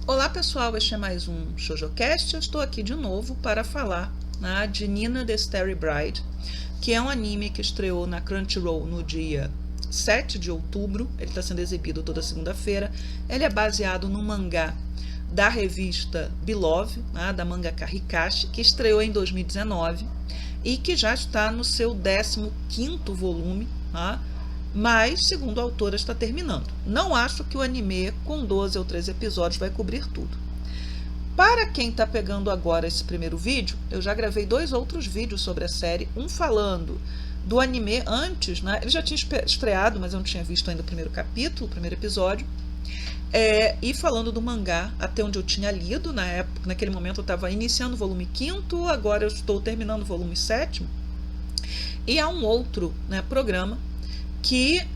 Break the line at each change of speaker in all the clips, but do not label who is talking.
Olá pessoal, este é mais um ShoujoCast. Eu estou aqui de novo para falar de Nina the Starry Bride, que é um anime que estreou na Crunchyroll no dia 7 de outubro. Ele está sendo exibido toda segunda-feira. Ele é baseado no mangá da revista Beloved, da mangaka Hikashi, que estreou em 2019 e que já está no seu 15º volume, mas, segundo a autora, está terminando. Não acho que o anime, com 12 ou 13 episódios, vai cobrir tudo. Para quem está pegando agora esse primeiro vídeo, eu já gravei 2 outros vídeos sobre a série, um falando do anime antes, ele já tinha estreado, mas eu não tinha visto ainda o primeiro capítulo, o primeiro episódio, e falando do mangá, até onde eu tinha lido na época. Naquele momento eu estava iniciando o volume 5º, agora eu estou terminando o volume 7º, e há um outro programa que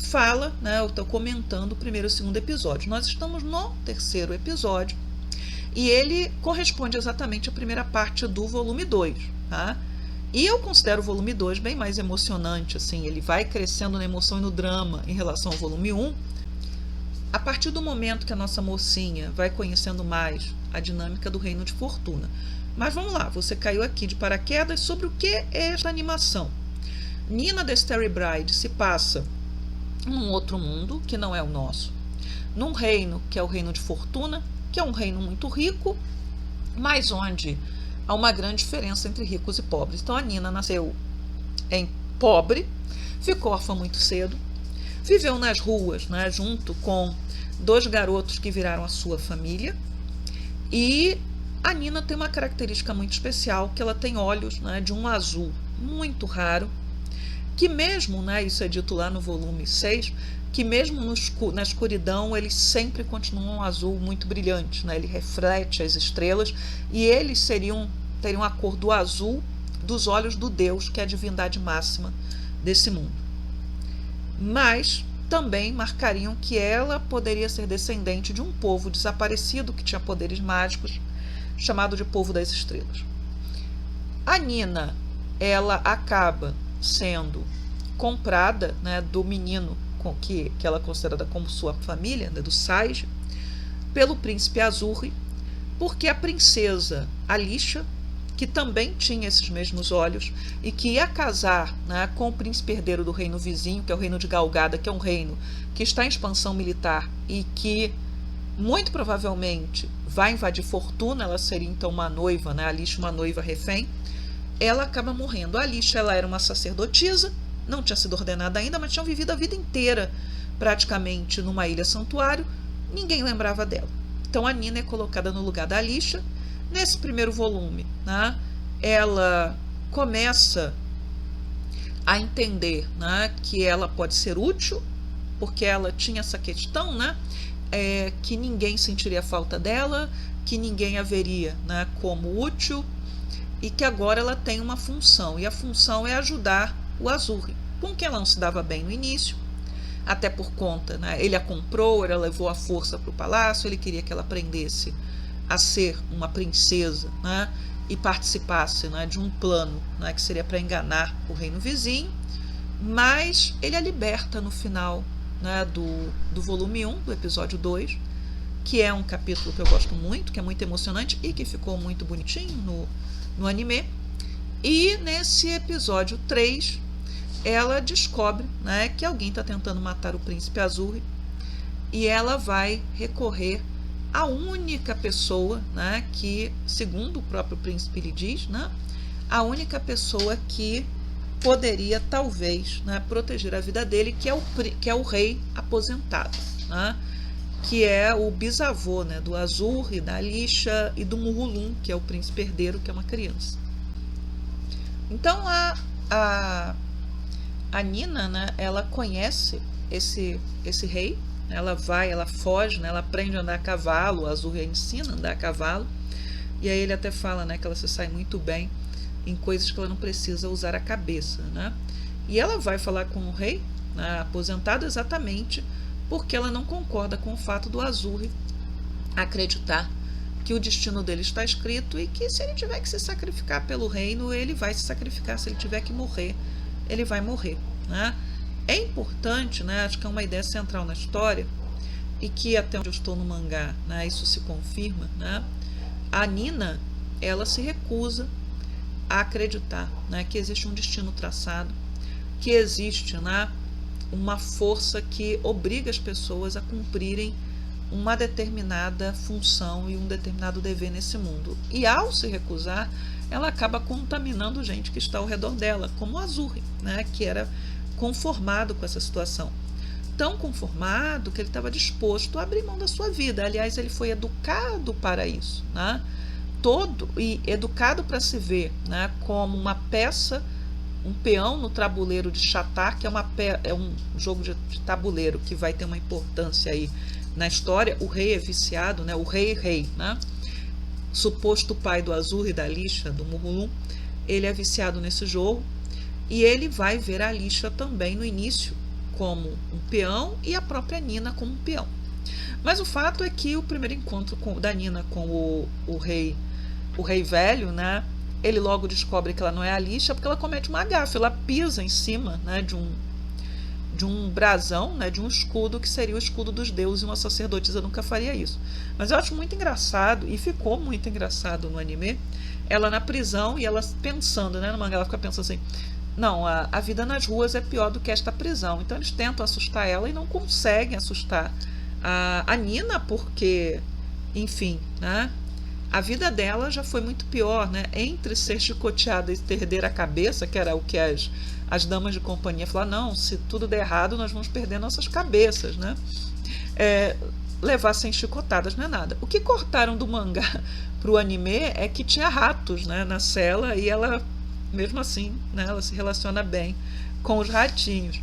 fala, eu estou comentando o primeiro e o segundo episódio. Nós estamos no 3º episódio e ele corresponde exatamente à primeira parte do volume 2, E eu considero o volume 2 bem mais emocionante, assim, ele vai crescendo na emoção e no drama em relação ao volume 1. A partir do momento que a nossa mocinha vai conhecendo mais a dinâmica do Reino de Fortuna. Mas vamos lá, você caiu aqui de paraquedas. Sobre o que é esta animação? Nina the Starry Bride se passa num outro mundo, que não é o nosso, num reino que é o Reino de Fortuna, que é um reino muito rico, mas onde há uma grande diferença entre ricos e pobres. Então a Nina nasceu em pobre, ficou órfã muito cedo, viveu nas ruas, junto com 2 garotos que viraram a sua família, e a Nina tem uma característica muito especial, que ela tem olhos de um azul muito raro, que mesmo, isso é dito lá no volume 6, que mesmo na escuridão eles sempre continuam um azul muito brilhante, ele reflete as estrelas, e eles teriam a cor do azul dos olhos do Deus, que é a divindade máxima desse mundo. Mas também marcariam que ela poderia ser descendente de um povo desaparecido que tinha poderes mágicos, chamado de Povo das Estrelas. A Nina, ela acaba sendo comprada do menino que ela considera como sua família, do Saiji, pelo príncipe Azuri, porque a princesa Alicia, que também tinha esses mesmos olhos e que ia casar com o príncipe herdeiro do reino vizinho, que é o reino de Galgada, que é um reino que está em expansão militar e que muito provavelmente vai invadir Fortuna. Ela seria então uma noiva, a Alicia, uma noiva refém. Ela acaba morrendo. A Alicia, ela era uma sacerdotisa, não tinha sido ordenada ainda, mas tinha vivido a vida inteira praticamente numa ilha santuário. Ninguém lembrava dela. Então a Nina é colocada no lugar da Alicia. Nesse primeiro volume, ela começa a entender que ela pode ser útil, porque ela tinha essa questão, que ninguém sentiria a falta dela, que ninguém a veria como útil, e que agora ela tem uma função, e a função é ajudar o Azuri, com quem ela não se dava bem no início, até por conta, ele a comprou, ela levou a força para o palácio, ele queria que ela aprendesse a ser uma princesa, e participasse de um plano que seria para enganar o reino vizinho, mas ele a liberta no final do volume 1, do episódio 2, que é um capítulo que eu gosto muito, que é muito emocionante e que ficou muito bonitinho no anime. E nesse episódio 3 ela descobre que alguém está tentando matar o príncipe Azuri, e ela vai recorrer à única pessoa que, segundo o próprio príncipe lhe diz, a única pessoa que poderia talvez proteger a vida dele, que é o rei aposentado, que é o bisavô do Azuri, da Alicia e do Murulum, que é o príncipe herdeiro, que é uma criança. Então a Nina, ela conhece esse rei, ela foge, ela aprende a andar a cavalo, o Azuri a ensina a andar a cavalo, e aí ele até fala que ela se sai muito bem em coisas que ela não precisa usar a cabeça, E ela vai falar com o rei aposentado exatamente porque ela não concorda com o fato do Azuri acreditar que o destino dele está escrito e que, se ele tiver que se sacrificar pelo reino, ele vai se sacrificar. Se ele tiver que morrer, ele vai morrer. É importante, acho que é uma ideia central na história, e que até onde eu estou no mangá, né, isso se confirma, né, a Nina, ela se recusa a acreditar, né, que existe um destino traçado, que existe, né, uma força que obriga as pessoas a cumprirem uma determinada função e um determinado dever nesse mundo. E ao se recusar, ela acaba contaminando gente que está ao redor dela, como o Azuri, né, que era conformado com essa situação. Tão conformado que ele estava disposto a abrir mão da sua vida. Aliás, ele foi educado para isso, né? E educado para se ver, né, como uma peça, um peão no tabuleiro de Châtar, que é um jogo de tabuleiro que vai ter uma importância aí na história. O rei é viciado, né, o rei, né, suposto pai do Azuri e da Lixa, do Murulum, ele é viciado nesse jogo e ele vai ver a Lixa também no início como um peão e a própria Nina como um peão. Mas o fato é que o primeiro encontro da Nina com o rei velho, né, ele logo descobre que ela não é a Lixa porque ela comete uma gafe, ela pisa em cima, né, de um brasão, né, de um escudo que seria o escudo dos deuses, e uma sacerdotisa nunca faria isso. Mas eu acho muito engraçado, e ficou muito engraçado no anime, ela na prisão e ela pensando, né, no mangá ela fica pensando assim, não, a vida nas ruas é pior do que esta prisão. Então eles tentam assustar ela e não conseguem assustar a Nina porque, enfim, né, a vida dela já foi muito pior, né? Entre ser chicoteada e perder a cabeça, que era o que as damas de companhia falaram, não, se tudo der errado, nós vamos perder nossas cabeças, né? Levar sem chicotadas não é nada. O que cortaram do mangá para o anime é que tinha ratos, né, na cela, e ela, mesmo assim, né, ela se relaciona bem com os ratinhos.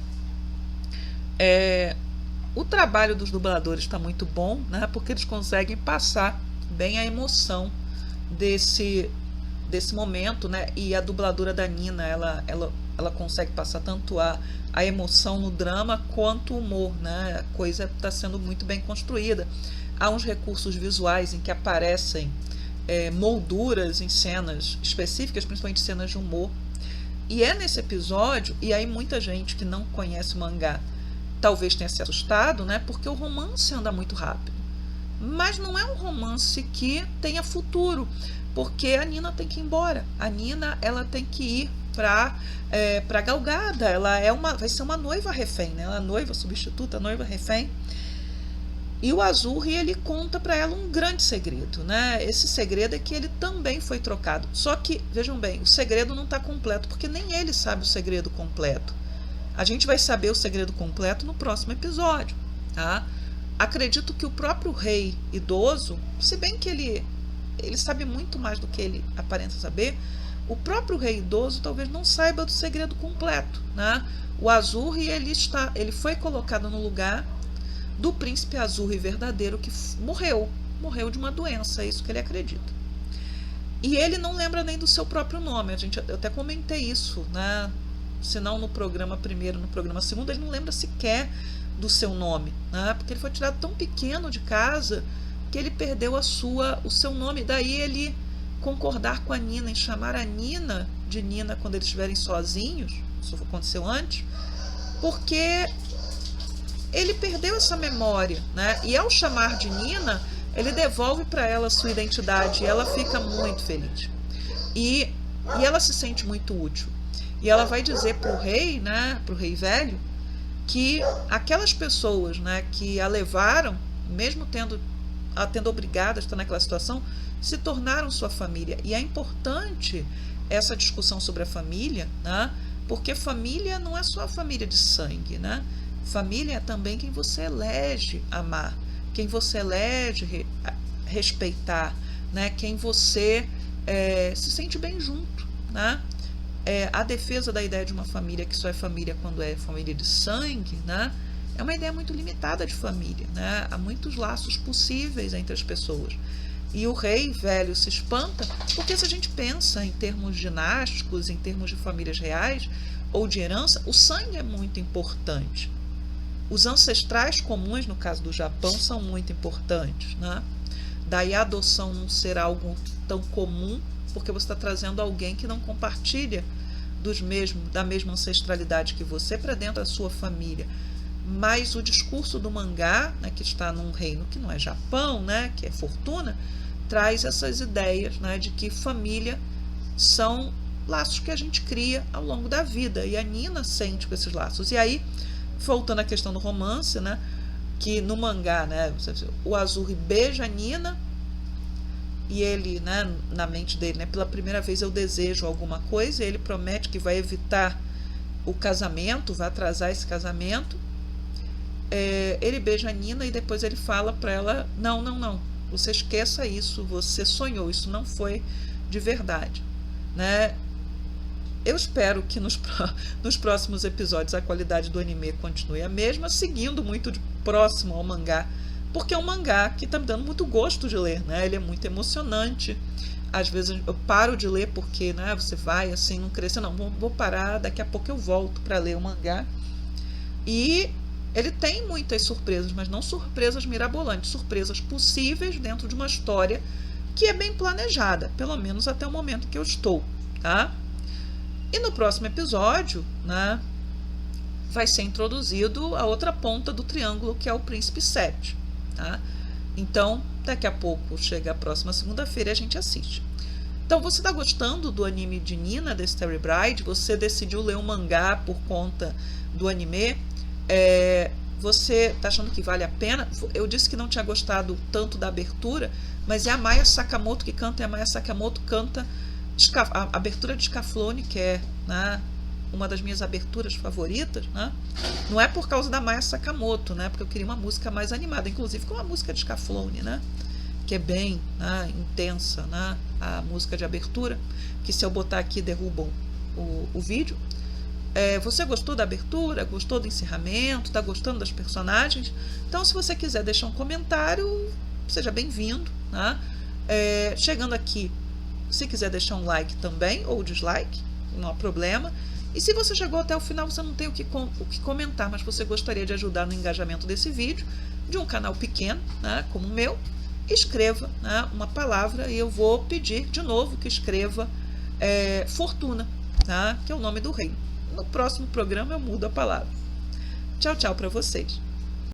O trabalho dos dubladores está muito bom, né, porque eles conseguem passar bem a emoção desse momento, né? E a dubladora da Nina, ela consegue passar tanto a emoção no drama quanto o humor, né? A coisa está sendo muito bem construída. Há uns recursos visuais em que aparecem molduras em cenas específicas, principalmente cenas de humor. E é nesse episódio, e aí muita gente que não conhece o mangá talvez tenha se assustado, né? Porque o romance anda muito rápido. Mas não é um romance que tenha futuro, porque a Nina tem que ir embora. A Nina, ela tem que ir para Galgada. Ela vai ser uma noiva refém, né? Ela é noiva substituta, noiva refém. E o Azuri, ele conta para ela um grande segredo, né? Esse segredo é que ele também foi trocado. Só que, vejam bem, o segredo não está completo, porque nem ele sabe o segredo completo. A gente vai saber o segredo completo no próximo episódio, tá? Acredito que o próprio rei idoso, se bem que ele sabe muito mais do que ele aparenta saber, o próprio rei idoso talvez não saiba do segredo completo, né? O Azuri, ele foi colocado no lugar do príncipe Azuri verdadeiro que morreu de uma doença, é isso que ele acredita. E ele não lembra nem do seu próprio nome, eu até comentei isso, né? Se não no programa primeiro, no programa segundo, ele não lembra sequer do seu nome, né? Porque ele foi tirado tão pequeno de casa que ele perdeu o seu nome. Daí ele concordar com a Nina em chamar a Nina de Nina quando eles estiverem sozinhos, isso aconteceu antes, porque ele perdeu essa memória, né? E ao chamar de Nina, ele devolve para ela a sua identidade e ela fica muito feliz. E ela se sente muito útil. E ela vai dizer para o rei, né, para o rei velho, que aquelas pessoas, né, que a levaram, mesmo tendo obrigada a estar naquela situação, se tornaram sua família. E é importante essa discussão sobre a família, né, porque família não é só a família de sangue, né? Família é também quem você elege amar, quem você elege respeitar, né? Quem você se sente bem junto, né? A defesa da ideia de uma família que só é família quando é família de sangue, né, é uma ideia muito limitada de família, né? Há muitos laços possíveis entre as pessoas. E o rei velho se espanta porque, se a gente pensa em termos dinásticos, em termos de famílias reais ou de herança, o sangue é muito importante. Os ancestrais comuns, no caso do Japão, são muito importantes, né? Daí a adoção não ser algo tão comum, porque você está trazendo alguém que não compartilha da mesma ancestralidade que você para dentro da sua família. mas o discurso do mangá, né, que está num reino que não é Japão, né, que é Fortuna, traz essas ideias, né, de que família são laços que a gente cria ao longo da vida, e a Nina sente com esses laços. E aí, voltando à questão do romance, né, que no mangá, né, o Azuri beija a Nina e ele, né, na mente dele, né, pela primeira vez eu desejo alguma coisa, e ele promete que vai evitar o casamento, vai atrasar esse casamento. Ele beija a Nina e depois ele fala para ela, não, você esqueça isso, você sonhou, isso não foi de verdade, né? Eu espero que nos próximos episódios a qualidade do anime continue a mesma, seguindo muito de próximo ao mangá, porque é um mangá que está me dando muito gosto de ler, né? Ele é muito emocionante. Às vezes eu paro de ler porque, né, você vai assim, não cresce, não, vou parar, daqui a pouco eu volto para ler o mangá. E ele tem muitas surpresas, mas não surpresas mirabolantes, surpresas possíveis dentro de uma história que é bem planejada, pelo menos até o momento que eu estou, tá? E no próximo episódio, né, vai ser introduzido a outra ponta do triângulo, que é o Príncipe 7, tá? Então, daqui a pouco chega a próxima segunda-feira e a gente assiste. Então, você está gostando do anime de Nina, The Starry Bride? Você decidiu ler o mangá por conta do anime? Você está achando que vale a pena? Eu disse que não tinha gostado tanto da abertura, mas é a Maya Sakamoto que canta, e a Maya Sakamoto canta a abertura de Scaflowne, que é, né, uma das minhas aberturas favoritas, né? Não é por causa da Maya Sakamoto, né? Porque eu queria uma música mais animada, inclusive com a música de Scaflowne, né? Que é bem, né, intensa, né? A música de abertura, que se eu botar aqui derrubam o vídeo. Você gostou da abertura? Gostou do encerramento? Está gostando das personagens? Então, se você quiser deixar um comentário, seja bem-vindo, né? Chegando aqui, se quiser deixar um like também, ou dislike, não há problema. E se você chegou até o final, você não tem o que comentar, mas você gostaria de ajudar no engajamento desse vídeo, de um canal pequeno, né, como o meu, escreva, né, uma palavra, e eu vou pedir de novo que escreva Fortuna, tá, que é o nome do reino. No próximo programa eu mudo a palavra. Tchau, tchau para vocês.